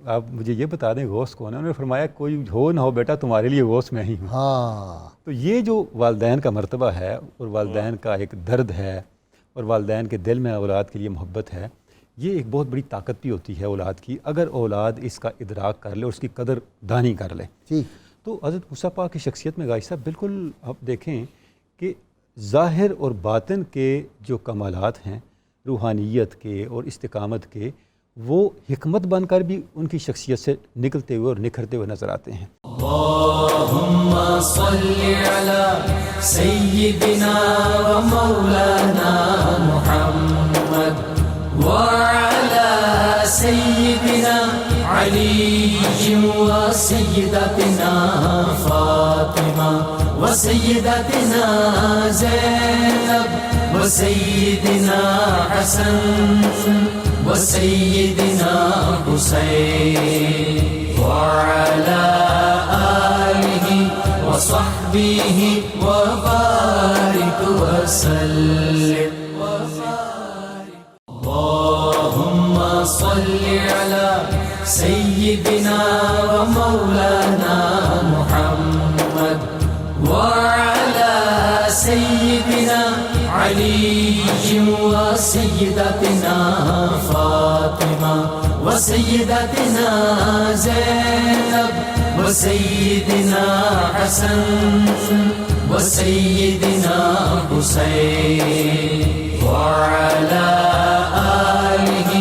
آپ مجھے یہ بتا دیں غوث کون ہے، انہوں نے فرمایا کوئی ہو نہ ہو بیٹا تمہارے لیے غوث میں ہی ہوں۔ ہاں، تو یہ جو والدین کا مرتبہ ہے اور والدین کا ایک درد ہے اور والدین کے دل میں اولاد کے لیے محبت ہے، یہ ایک بہت بڑی طاقت بھی ہوتی ہے اولاد کی، اگر اولاد اس کا ادراک کر لے اور اس کی قدر دانی کر لے۔ ٹھیک۔ تو حضرت موسیٰ پاک کی شخصیت میں غازی صاحب بالکل آپ دیکھیں کہ ظاہر اور باطن کے جو کمالات ہیں روحانیت کے اور استقامت کے، وہ حکمت بن کر بھی ان کی شخصیت سے نکلتے ہوئے اور نکھرتے ہوئے نظر آتے ہیں۔ اللهم صل على سيدنا ومولانا محمد وعلى سيدنا علي وسيدتنا فاطمة وسيدتنا زينب وسيدنا حسن وسيدنا حسين وعلى آله وصحبه وبارك وسلم اللهم صل على سيدنا ومولانا محمد وعلى سيدنا علي وسيدتنا فاطمة وسيدتنا زينب وسيدنا حسن وسيدنا حسين وعلى آله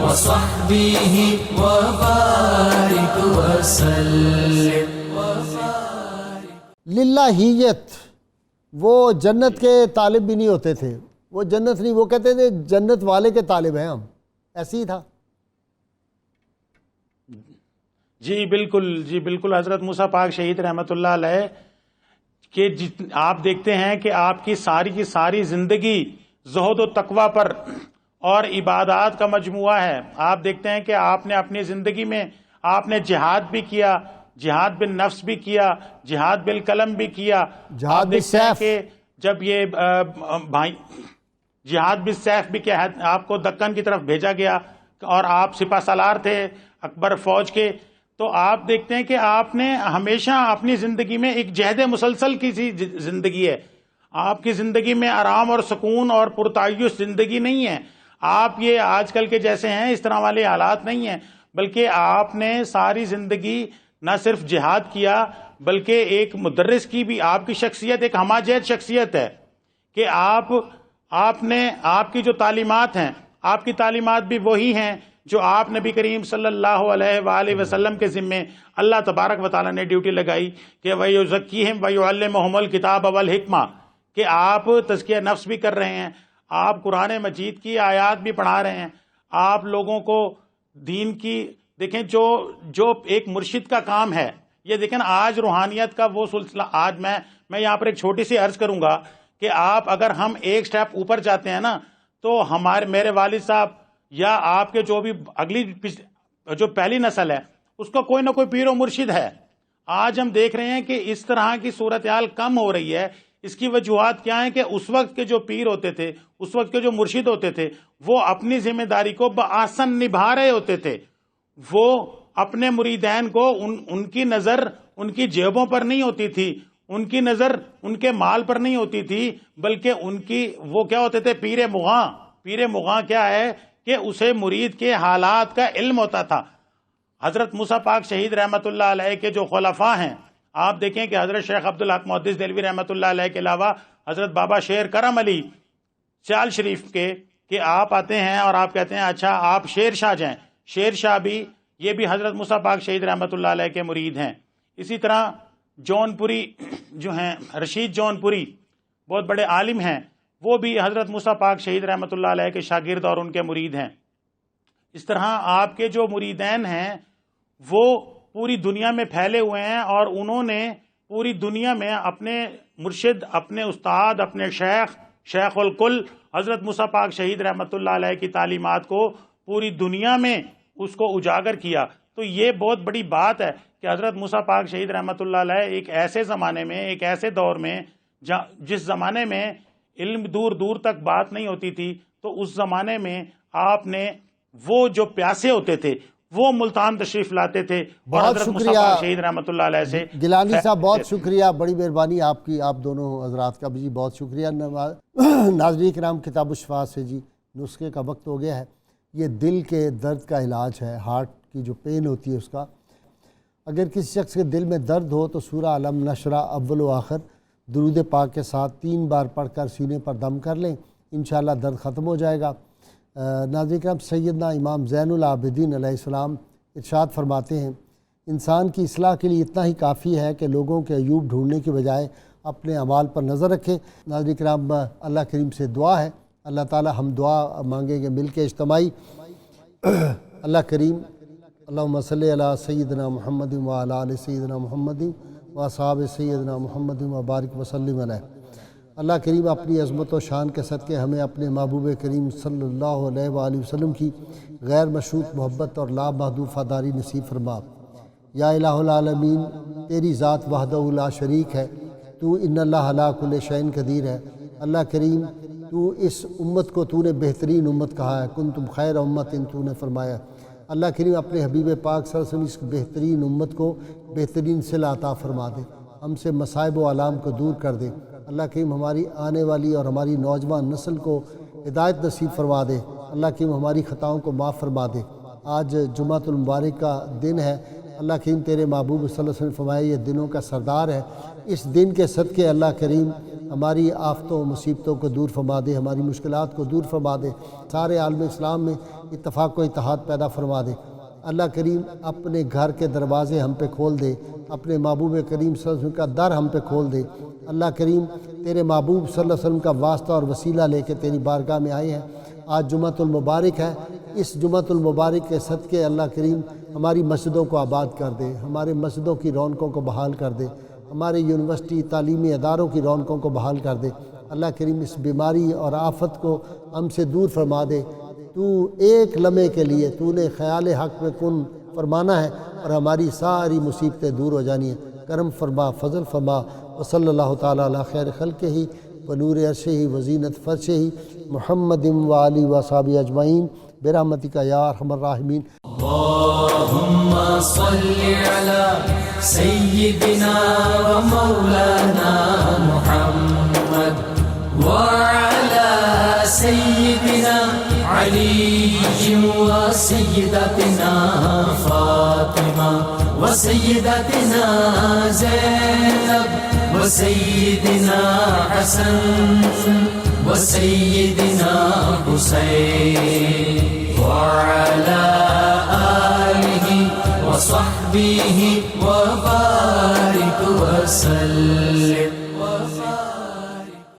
وصحبه وبارك وسلم للہیت، وہ جنت کے طالب بھی نہیں ہوتے تھے، وہ جنت نہیں، وہ کہتے تھے جنت والے کے طالب ہیں ہم، ایسے ہی تھا۔ جی بالکل حضرت موسیٰ پاک شہید رحمۃ اللہ علیہ کہ آپ دیکھتے ہیں کہ آپ کی ساری زندگی زہد و تقویٰ پر اور عبادات کا مجموعہ ہے۔ آپ دیکھتے ہیں کہ آپ نے اپنی زندگی میں آپ نے جہاد بھی کیا، جہاد بالنفس بھی کیا، جہاد بالقلم بھی کیا، جہاد بالسیف، کہ جب یہ بھائی جہاد بالسیف بھی کیا ہے، آپ کو دکن کی طرف بھیجا گیا اور آپ سپہ سالار تھے اکبر فوج کے، تو آپ دیکھتے ہیں کہ آپ نے ہمیشہ اپنی زندگی میں ایک جہد مسلسل کی سی زندگی ہے۔ آپ کی زندگی میں آرام اور سکون اور پرتعیش زندگی نہیں ہے، آپ یہ آج کل کے جیسے ہیں اس طرح والے حالات نہیں ہیں، بلکہ آپ نے ساری زندگی نہ صرف جہاد کیا بلکہ ایک مدرس کی بھی آپ کی شخصیت ایک ہمہ جہت شخصیت ہے کہ آپ نے آپ کی جو تعلیمات ہیں، آپ کی تعلیمات بھی وہی ہیں جو آپ نبی کریم صلی اللہ علیہ وآلہ وسلم کے ذمے اللہ تبارک و تعالیٰ نے ڈیوٹی لگائی کہ وَيُزَكِّيهِمْ وَيُعَلِّمُهُمُ الْكِتَابَ وَالْحِکْمَةَ، کہ آپ تزکیہ نفس بھی کر رہے ہیں، آپ قرآن مجید کی آیات بھی پڑھا رہے ہیں، آپ لوگوں کو دین کی دیکھیں جو ایک مرشد کا کام ہے. یہ دیکھیں آج روحانیت کا وہ سلسلہ، آج میں یہاں پر ایک چھوٹی سی عرض کروں گا کہ آپ اگر ہم ایک سٹیپ اوپر جاتے ہیں نا، تو میرے والد صاحب یا آپ کے جو بھی اگلی جو پہلی نسل ہے اس کو کوئی نہ کوئی پیر و مرشد ہے. آج ہم دیکھ رہے ہیں کہ اس طرح کی صورتحال کم ہو رہی ہے. اس کی وجوہات کیا ہیں کہ اس وقت کے جو پیر ہوتے تھے، اس وقت کے جو مرشد ہوتے تھے، وہ اپنی ذمہ داری کو بآسن نبھا رہے ہوتے تھے. وہ اپنے مریدین کو ان کی نظر ان کی جیبوں پر نہیں ہوتی تھی، ان کی نظر ان کے مال پر نہیں ہوتی تھی، بلکہ ان کی وہ کیا ہوتے تھے، پیر مغاں. پیر مغاں کیا ہے کہ اسے مرید کے حالات کا علم ہوتا تھا. حضرت موسیٰ پاک شہید رحمۃ اللہ علیہ کے جو خلفاء ہیں، آپ دیکھیں کہ حضرت شیخ عبدالحق محدث دہلوی رحمۃ اللہ علیہ کے علاوہ حضرت بابا شیر کرم علی سیال شریف کے کہ آپ آتے ہیں اور آپ کہتے ہیں اچھا آپ شیر شاہ جائیں. شیر شاہ بھی یہ بھی حضرت موسیٰ پاک شہید رحمۃ اللہ علیہ کے مرید ہیں. اسی طرح جون پوری جو ہیں، رشید جون پوری بہت بڑے عالم ہیں، وہ بھی حضرت موسیٰ پاک شہید رحمۃ اللہ علیہ کے شاگرد اور ان کے مرید ہیں. اس طرح آپ کے جو مریدین ہیں وہ پوری دنیا میں پھیلے ہوئے ہیں، اور انہوں نے پوری دنیا میں اپنے مرشد، اپنے استاد، اپنے شیخ الکل حضرت موسیٰ پاک شہید رحمۃ اللہ علیہ کی تعلیمات کو پوری دنیا میں اس کو اجاگر کیا. تو یہ بہت بڑی بات ہے کہ حضرت موسیٰ پاک شہید رحمۃ اللہ علیہ ایک ایسے زمانے میں، ایک ایسے دور میں جس زمانے میں علم دور دور تک بات نہیں ہوتی تھی، تو اس زمانے میں آپ نے وہ جو پیاسے ہوتے تھے وہ ملتان تشریف لاتے تھے. اور حضرت موسیٰ پاک شہید رحمۃ اللہ علیہ سے گیلانی صاحب بہت شکریہ، بڑی مہربانی آپ کی، آپ دونوں حضرات کا بھی بہت شکریہ. ناظرین کرام، کتاب الشفا سے جی نسخے کا وقت ہو گیا ہے. یہ دل کے درد کا علاج ہے، ہارٹ کی جو پین ہوتی ہے اس کا. اگر کسی شخص کے دل میں درد ہو تو سورہ علم نشرہ اول و آخر درود پاک کے ساتھ 3 بار پڑھ کر سینے پر دم کر لیں، انشاءاللہ درد ختم ہو جائے گا. ناظرین کرام، سیدنا امام زین العابدین علیہ السلام ارشاد فرماتے ہیں انسان کی اصلاح کے لیے اتنا ہی کافی ہے کہ لوگوں کے عیوب ڈھونڈنے کے بجائے اپنے اعمال پر نظر رکھے. ناظرین کرام، اللہ کریم سے دعا ہے، اللہ تعالی ہم دعا مانگیں گے مل کے اجتماعی. اللہ کریم اللہم صلی علی سیدنا محمد وعلی آل سیدنا محمد واصحاب سیدنا محمد وبارک وسلم علیہ. اللہ کریم اپنی عظمت و شان کے صدقے ہمیں اپنے محبوب کریم صلی اللہ علیہ وآلہ وسلم کی غیر مشروط محبت اور لا محدود وفاداری نصیب فرما. یا الہ العالمین، تیری ذات وحدہ لا شریک ہے، تو ان اللہ علی کل شیء قدیر ہے. اللہ کریم تو اس امت کو تو نے بہترین امت کہا ہے، کنتم خیر امت، تو نے فرمایا. اللہ کریم اپنے حبیب پاک صلی اللہ علیہ وسلم اس بہترین امت کو بہترین صلہ عطا فرما دے، ہم سے مصائب و آلام کو دور کر دے. اللہ کریم ہماری آنے والی اور ہماری نوجوان نسل کو ہدایت نصیب فرما دے. اللہ کریم ہماری خطاؤں کو معاف فرما دے. آج جمعۃ المبارک کا دن ہے. اللہ کریم تیرے محبوب صلی اللہ علیہ وسلم فرمایا یہ دنوں کا سردار ہے. اس دن کے صدقے اللہ کریم ہماری آفتوں و مصیبتوں کو دور فرما دے، ہماری مشکلات کو دور فرما دے، سارے عالم اسلام میں اتفاق و اتحاد پیدا فرما دے. اللہ کریم اپنے گھر کے دروازے ہم پہ کھول دے، اپنے محبوب کریم صلی اللہ علیہ وسلم کا در ہم پہ کھول دے. اللہ کریم تیرے محبوب صلی اللہ علیہ وسلم کا واسطہ اور وسیلہ لے کے تیری بارگاہ میں آئے ہیں. آج جمعۃ المبارک ہے، اس جمعۃ المبارک کے صدقے اللہ کریم ہماری مسجدوں کو آباد کر دے، ہمارے مسجدوں کی رونقوں کو بحال کر دے، ہمارے یونیورسٹی تعلیمی اداروں کی رونقوں کو بحال کر دے. اللہ کریم اس بیماری اور آفت کو ہم سے دور فرما دے. تو ایک لمحے کے لیے تو نے خیال حق میں کن فرمانا ہے اور ہماری ساری مصیبتیں دور ہو جانی ہیں. کرم فرما، فضل فرما. وصلی اللہ تعالیٰ علی خیر خلقہ ونور عرشہ وزینت فرشہ محمد وآلہ وصحبہ اجمعین برحمتک یا ارحم الراحمین. اللهم صل على سيدنا ومولانا محمد وعلى سيدنا علي وسيدتنا فاطمة وسيدتنا زينب وسيدنا حسن وسيدنا حسين وعلى آله وصحبه وبارك وسلم